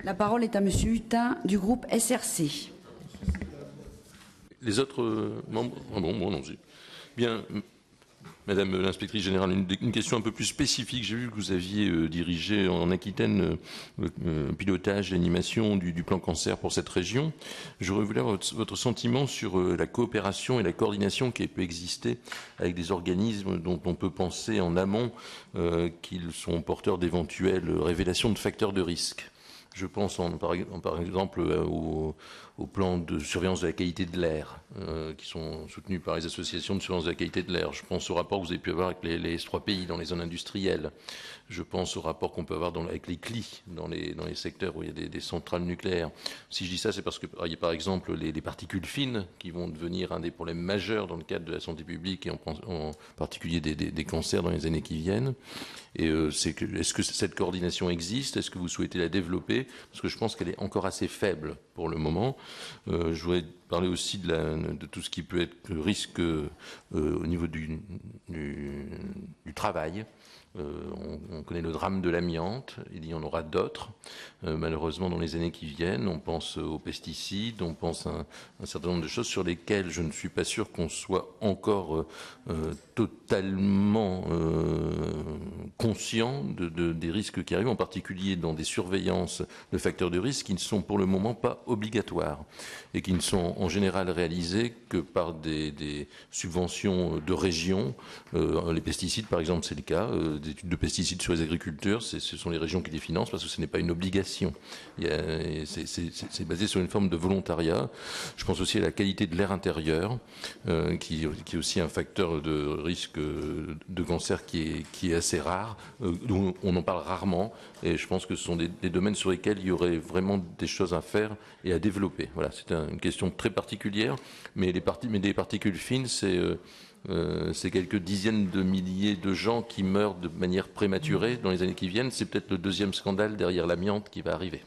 La parole est à Monsieur Hutin du groupe SRC. Les autres membres. Ah bon, non, bien. Madame l'inspectrice générale, une question un peu plus spécifique. J'ai vu que vous aviez dirigé en Aquitaine le pilotage, l'animation du plan cancer pour cette région. J'aurais voulu avoir votre sentiment sur la coopération et la coordination qui peut exister avec des organismes dont on peut penser en amont qu'ils sont porteurs d'éventuelles révélations de facteurs de risque. Je pense par exemple au plan de surveillance de la qualité de l'air qui sont soutenus par les associations de surveillance de la qualité de l'air. Je pense au rapport que vous avez pu avoir avec les S3 pays dans les zones industrielles. Je pense au rapport qu'on peut avoir avec les CLI dans les secteurs où il y a des centrales nucléaires. Si je dis ça, c'est parce qu'il y a par exemple les particules fines qui vont devenir un des problèmes majeurs dans le cadre de la santé publique et en particulier des cancers dans les années qui viennent. Et est-ce que cette coordination existe? Est-ce que vous souhaitez la développer? Parce que je pense qu'elle est encore assez faible pour le moment. Je voudrais parler aussi de tout ce qui peut être le risque au niveau du travail. On connaît le drame de l'amiante, il y en aura d'autres, malheureusement dans les années qui viennent. On pense aux pesticides, on pense à un certain nombre de choses sur lesquelles je ne suis pas sûr qu'on soit encore totalement conscient des risques qui arrivent, en particulier dans des surveillances de facteurs de risque qui ne sont pour le moment pas obligatoires et qui ne sont en général réalisés que par des subventions de régions. Les pesticides par exemple c'est le cas, des études de pesticides sur les agriculteurs, ce sont les régions qui les financent parce que ce n'est pas une obligation. C'est basé sur une forme de volontariat. Je pense aussi à la qualité de l'air intérieur, qui est aussi un facteur de risque de cancer qui est assez rare, dont on en parle rarement, et je pense que ce sont des domaines sur lesquels il y aurait vraiment des choses à faire et à développer. Voilà, c'est une question très particulière, mais des particules fines, c'est quelques dizaines de milliers de gens qui meurent de manière prématurée dans les années qui viennent. C'est peut-être le deuxième scandale derrière l'amiante qui va arriver.